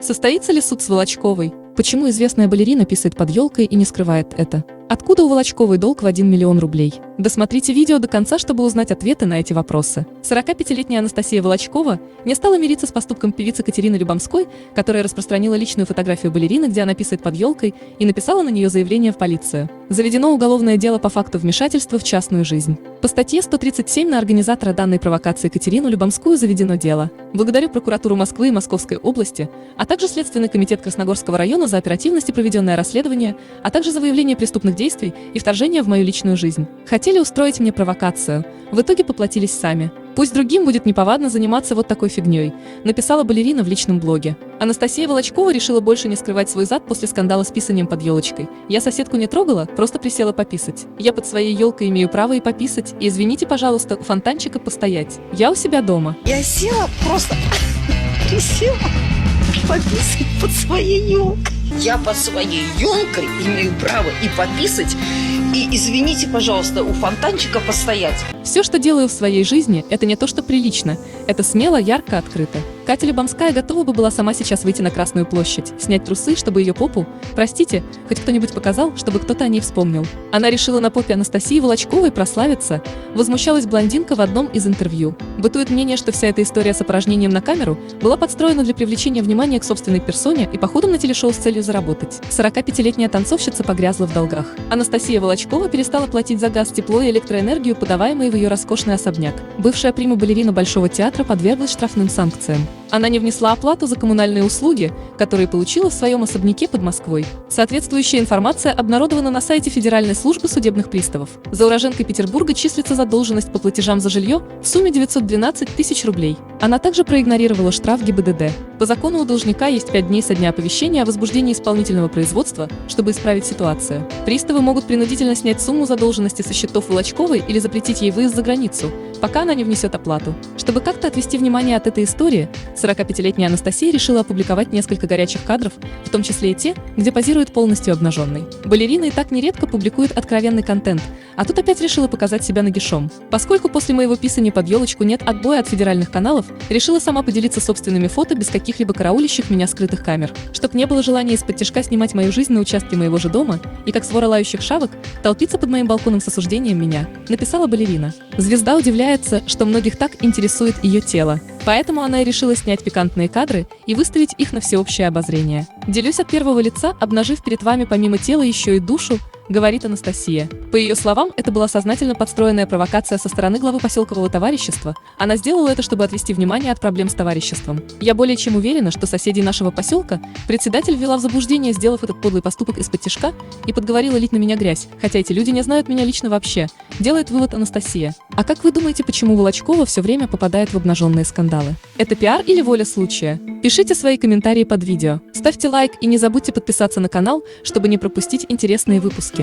Состоится ли суд с Волочковой? Почему известная балерина писает под елкой и не скрывает это? Откуда у Волочковой долг в 1 миллион рублей? Досмотрите видео до конца, чтобы узнать ответы на эти вопросы. 45-летняя Анастасия Волочкова не стала мириться с поступком певицы Катерины Любомской, которая распространила личную фотографию балерины, где она писает под елкой, и написала на нее заявление в полицию. Заведено уголовное дело по факту вмешательства в частную жизнь. По статье 137 на организатора данной провокации Катерину Любомскую заведено дело. Благодарю прокуратуру Москвы и Московской области, а также Следственный комитет Красногорского района за оперативность и проведенное расследование, а также за выявление преступных действий и вторжение в мою личную жизнь. Хотели устроить мне провокацию, в итоге поплатились сами. Пусть другим будет неповадно заниматься вот такой фигней, написала балерина в личном блоге. Анастасия Волочкова решила больше не скрывать свой зад после скандала с писанием под елочкой. Я соседку не трогала, просто присела пописать. Я под своей елкой имею право и пописать, и извините, пожалуйста, у фонтанчика постоять. Я у себя дома. Я села, просто присела пописать под своей елкой. Я под своей елкой имею право и пописать, и, извините, пожалуйста, у фонтанчика постоять. Все, что делаю в своей жизни, это не то, что прилично. Это смело, ярко, открыто. Катя Любомская готова бы была сама сейчас выйти на Красную площадь, снять трусы, чтобы ее попу, простите, хоть кто-нибудь показал, чтобы кто-то о ней вспомнил. Она решила на попе Анастасии Волочковой прославиться, возмущалась блондинка в одном из интервью. Бытует мнение, что вся эта история с опорожнением на камеру была подстроена для привлечения внимания к собственной персоне и походом на телешоу с целью заработать. 45-летняя танцовщица погрязла в долгах. Анастасия Волочкова перестала платить за газ, тепло и электроэнергию, подаваемые в ее роскошный особняк. Бывшая прима-балерина Большого театра подверглась штрафным санкциям. Она не внесла оплату за коммунальные услуги, которые получила в своем особняке под Москвой. Соответствующая информация обнародована на сайте Федеральной службы судебных приставов. За уроженкой Петербурга числится задолженность по платежам за жилье в сумме 912 тысяч рублей. Она также проигнорировала штраф ГИБДД. По закону у должника есть 5 дней со дня оповещения о возбуждении исполнительного производства, чтобы исправить ситуацию. Приставы могут принудительно снять сумму задолженности со счетов Волочковой или запретить ей выезд за границу, пока она не внесет оплату. Чтобы как-то отвести внимание от этой истории, 45-летняя Анастасия решила опубликовать несколько горячих кадров, в том числе и те, где позирует полностью обнаженной. Балерина и так нередко публикует откровенный контент, а тут опять решила показать себя нагишом. Поскольку после моего писания под елочку нет отбоя от федеральных каналов, решила сама поделиться собственными фото без каких-либо караулящих меня скрытых камер, чтоб не было желания из-под тишка снимать мою жизнь на участке моего же дома и, как свора лающих шавок, толпиться под моим балконом с осуждением меня, написала балерина. Звезда удивляется, что многих так интересует ее тело. Поэтому она и решила снять пикантные кадры и выставить их на всеобщее обозрение. «Делюсь от первого лица, обнажив перед вами помимо тела еще и душу», говорит Анастасия. По ее словам, это была сознательно подстроенная провокация со стороны главы поселкового товарищества. Она сделала это, чтобы отвести внимание от проблем с товариществом. Я более чем уверена, что соседей нашего поселка председатель ввела в заблуждение, сделав этот подлый поступок из-под тишка, и подговорила лить на меня грязь, хотя эти люди не знают меня лично вообще, делает вывод Анастасия. А как вы думаете, почему Волочкова все время попадает в обнаженные скандалы? Это пиар или воля случая? Пишите свои комментарии под видео, ставьте лайк и не забудьте подписаться на канал, чтобы не пропустить интересные выпуски.